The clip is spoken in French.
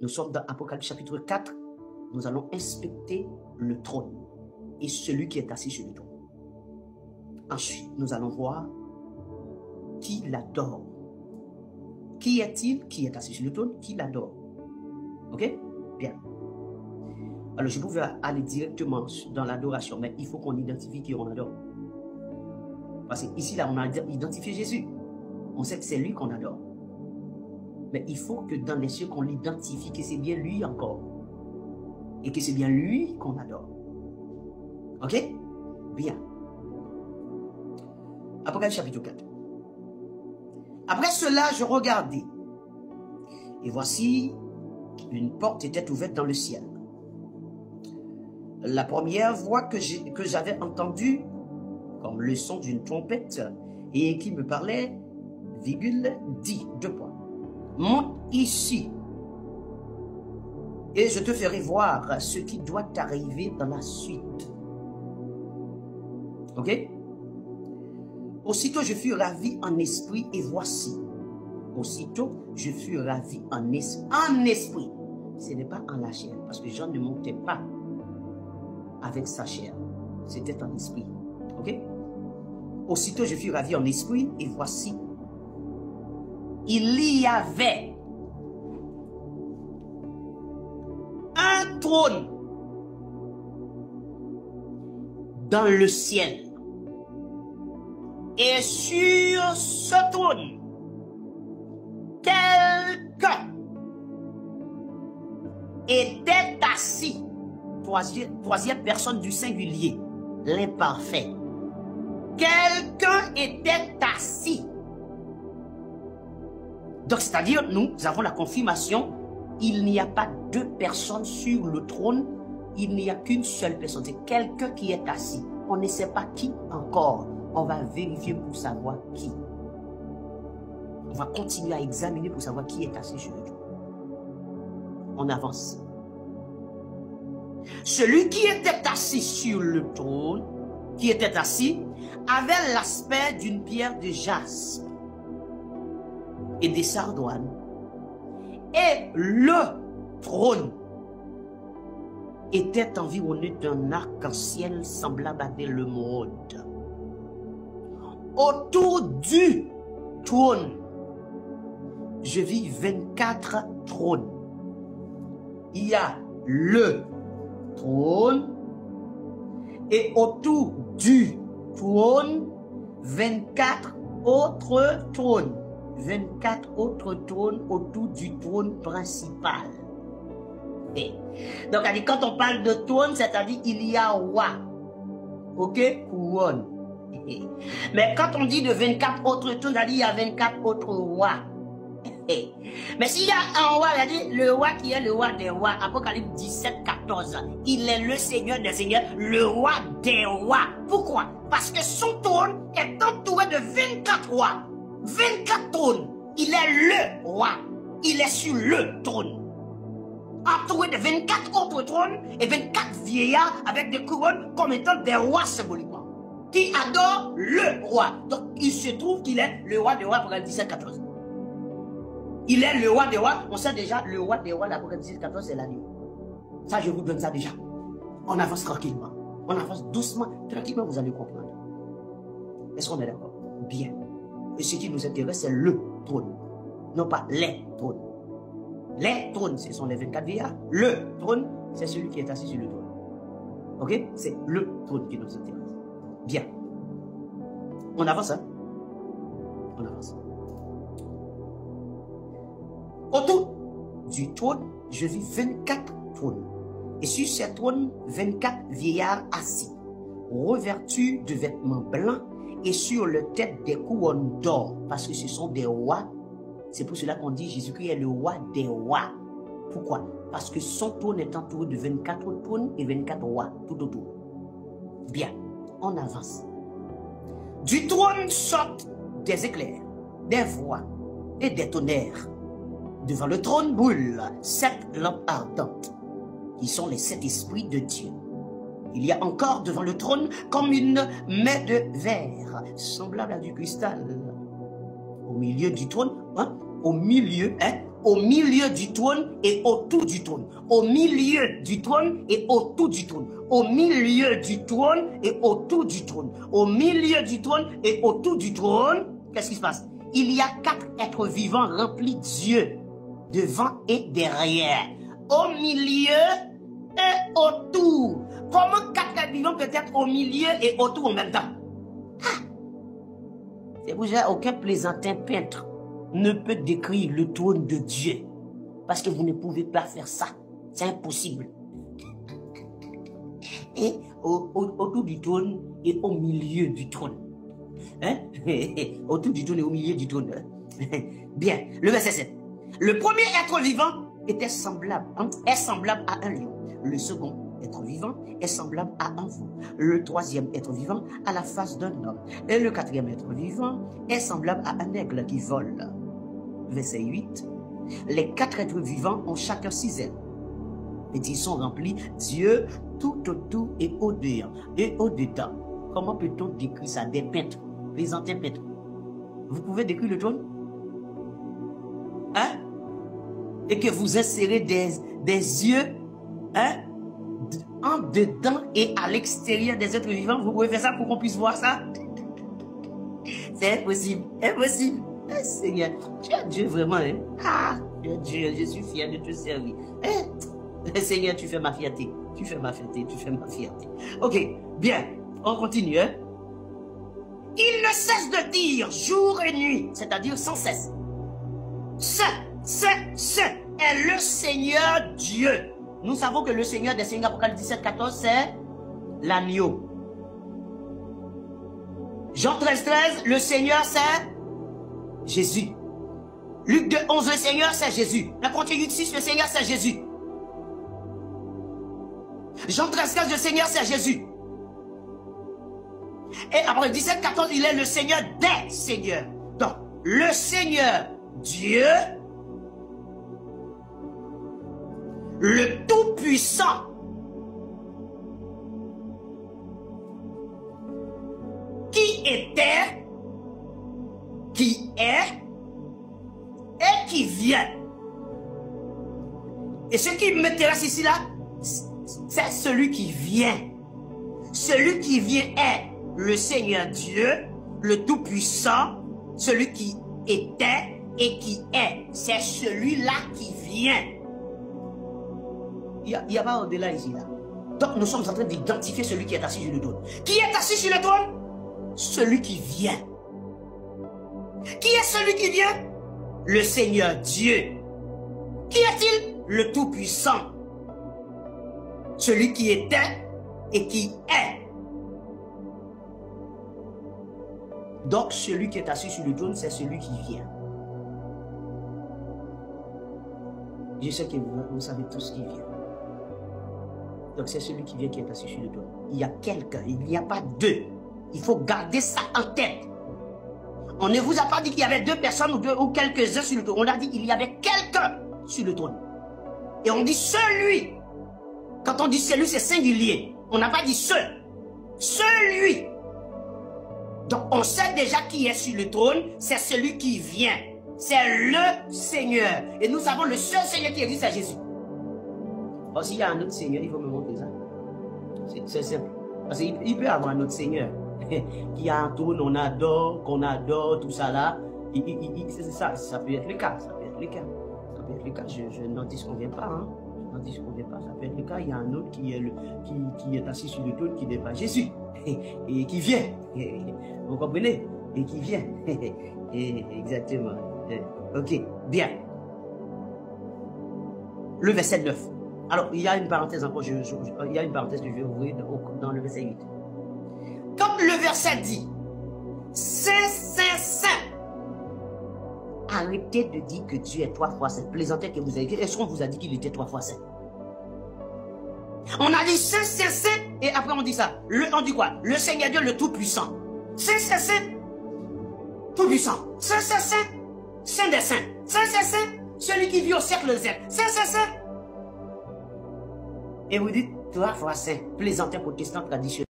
Nous sommes dans Apocalypse chapitre 4. Nous allons inspecter le trône et celui qui est assis sur le trône. Ensuite, nous allons voir qui l'adore. Qui est-il qui est assis sur le trône? Qui l'adore? Ok? Bien. Alors, je pouvais aller directement dans l'adoration, mais il faut qu'on identifie qui on adore. Parce qu'ici, là, on a identifié Jésus. On sait que c'est lui qu'on adore. Mais il faut que dans les cieux, qu'on l'identifie, que c'est bien lui encore. Et que c'est bien lui qu'on adore. Ok? Bien. Apocalypse chapitre 4. Après cela, je regardai. Et voici, une porte était ouverte dans le ciel. La première voix que j'avais entendue, comme le son d'une trompette, et qui me parlait, virgule, dit, 2 points. Monte ici, et je te ferai voir ce qui doit t'arriver dans la suite. Ok? Aussitôt je fus ravi en esprit, et voici. Aussitôt je fus ravi en esprit. Ce n'est pas en la chair, parce que Jean ne montait pas avec sa chair. C'était en esprit. Ok? Aussitôt je fus ravi en esprit, et voici. Il y avait un trône dans le ciel. Et sur ce trône, quelqu'un était assis. Troisième personne du singulier, l'imparfait. Quelqu'un était assis. Donc, c'est-à-dire, nous avons la confirmation, il n'y a pas 2 personnes sur le trône, il n'y a qu'une seule personne, c'est quelqu'un qui est assis. On ne sait pas qui encore, on va vérifier pour savoir qui. On va continuer à examiner pour savoir qui est assis sur le trône. On avance. Celui qui était assis sur le trône, qui était assis, avait l'aspect d'une pierre de jaspe et des sardoines. Et le trône était environné d'un arc-en-ciel semblable à des l'émeraude. Autour du trône, je vis 24 trônes. Il y a le trône et autour du trône, 24 autres trônes. 24 autres trônes autour du trône principal. Et donc, quand on parle de trône, c'est-à-dire il y a roi. Ok? Couronne. Mais quand on dit de 24 autres trônes, c'est-à-dire il y a 24 autres rois. Mais s'il y a un roi, le roi qui est le roi des rois, Apocalypse 17, 14, il est le Seigneur des seigneurs, le roi des rois. Pourquoi? Parce que son trône est entouré de 24 rois. 24 trônes. Il est le roi. Il est sur le trône. Entouré de 24 autres trônes et 24 vieillards avec des couronnes comme étant des rois symboliquement. Qui adorent le roi. Donc il se trouve qu'il est le roi des rois pour 17, 14. Il est le roi des rois. On sait déjà, le roi des rois, l'Apocalypse 17, 14, c'est l'agneau. Ça, je vous donne ça déjà. On avance tranquillement. On avance doucement. Tranquillement, vous allez comprendre. Est-ce qu'on est d'accord? Bien. Et ce qui nous intéresse, c'est le trône. Non pas les trônes. Les trônes, ce sont les 24 vieillards. Le trône, c'est celui qui est assis sur le trône. Ok? C'est le trône qui nous intéresse. Bien. On avance, hein? On avance. Autour du trône, je vis 24 trônes. Et sur ces trônes, 24 vieillards assis, revêtus de vêtements blancs, et sur leur tête des couronnes d'or, parce que ce sont des rois. C'est pour cela qu'on dit Jésus-Christ est le roi des rois. Pourquoi? Parce que son trône est entouré de 24 trônes et 24 rois tout autour. Bien, on avance. Du trône sortent des éclairs, des voix et des tonnerres. Devant le trône brûlent 7 lampes ardentes, qui sont les 7 esprits de Dieu. Il y a encore devant le trône comme une main de verre, semblable à du cristal. Au milieu du trône, au milieu, au milieu du trône et autour du trône. Au milieu du trône et autour du trône. Au milieu du trône et autour du trône. Au milieu du trône et autour du trône. Qu'est-ce qui se passe? Il y a 4 êtres vivants remplis d'yeux, devant et derrière. Au milieu et autour. Comment 4 êtres vivants peuvent être au milieu et autour en même temps? C'est pour ça aucun plaisantin peintre ne peut décrire le trône de Dieu. Parce que vous ne pouvez pas faire ça. C'est impossible. Et autour du trône et au milieu du trône. Hein? Autour du trône et au milieu du trône. Bien. Le verset 7. Le premier être vivant est semblable à un lion. Le second être vivant est semblable à un veau. Le troisième être vivant à la face d'un homme. Et le quatrième être vivant est semblable à un aigle qui vole. Verset 8. Les 4 êtres vivants ont chacun 6 ailes. Et ils sont remplis d'yeux tout autour et au-dedans. Et au-dedans. Comment peut-on décrire ça? Des peintres, les anciens peintres. Vous pouvez décrire le trône? Hein? Et que vous insérez des yeux, hein? En dedans et à l'extérieur des êtres vivants. Vous pouvez faire ça pour qu'on puisse voir ça? C'est impossible. Impossible. Seigneur, tu es Dieu vraiment, hein? Ah, Dieu, je suis fier de te servir. Hein? Seigneur, tu fais ma fierté. Tu fais ma fierté, tu fais ma fierté. Ok, bien, on continue, hein? Il ne cesse de dire jour et nuit, c'est-à-dire sans cesse. Ce est le Seigneur Dieu. Nous savons que le Seigneur des Seigneurs, Apocalypse 17, 14, c'est l'agneau. Jean 13, 13, le Seigneur, c'est Jésus. Luc 2, 11, le Seigneur, c'est Jésus. La Matthieu 8, 6, le Seigneur, c'est Jésus. Jean 13, 15, le Seigneur, c'est Jésus. Et après 17, 14, il est le Seigneur des Seigneurs. Donc, le Seigneur Dieu, le Tout-Puissant, qui était, qui est et qui vient. Et ce qui m'intéresse ici là, c'est celui qui vient. Celui qui vient est le Seigneur Dieu, le Tout-Puissant, celui qui était et qui est. C'est celui-là qui vient. Il n'y a pas au-delà ici là. Donc nous sommes en train d'identifier celui qui est assis sur le trône. Qui est assis sur le trône? Celui qui vient. Qui est celui qui vient? Le Seigneur Dieu. Qui est-il? Le Tout-Puissant. Celui qui était et qui est. Donc celui qui est assis sur le trône, c'est celui qui vient. Je sais que vous savez tous qui vient. Donc c'est celui qui vient qui est assis sur le trône. Il y a quelqu'un, il n'y a pas deux. Il faut garder ça en tête. On ne vous a pas dit qu'il y avait 2 personnes ou quelques-uns sur le trône. On a dit qu'il y avait quelqu'un sur le trône. Et on dit celui. Quand on dit celui, c'est singulier. On n'a pas dit seul. Celui. Donc on sait déjà qui est sur le trône. C'est celui qui vient. C'est le Seigneur. Et nous savons le seul Seigneur qui existe, c'est Jésus. Or, s'il y a un autre Seigneur, il faut me montrer ça. C'est simple. Parce qu'il peut y avoir un autre Seigneur qui a un trône, on adore, qu'on adore, tout ça là. C'est ça, ça peut être le cas. Ça peut être le cas. Ça peut être le cas. Je n'en disconviens pas. Hein. Je n'en disconviens pas. Ça peut être le cas. Il y a un autre qui est assis sur le trône qui n'est pas Jésus. Et qui vient. Vous comprenez? Et qui vient. Exactement. Ok, bien. Le verset 9. Alors, il y a une parenthèse encore, il y a une parenthèse que je vais ouvrir dans le verset 8. Quand le verset dit « Saint. » Arrêtez de dire que Dieu est 3 fois saint. Plaisantez que vous avez dit. Est-ce qu'on vous a dit qu'il était 3 fois saint? On a dit Saint, et après on dit ça. On dit quoi? Le Seigneur Dieu, le Tout-Puissant. Saint, Tout-Puissant. Saint, Saint des saints. Saint, celui qui vit au siècle des siècles. Saint. Et vous dites 3 fois saint. Plaisantin protestant traditionnel.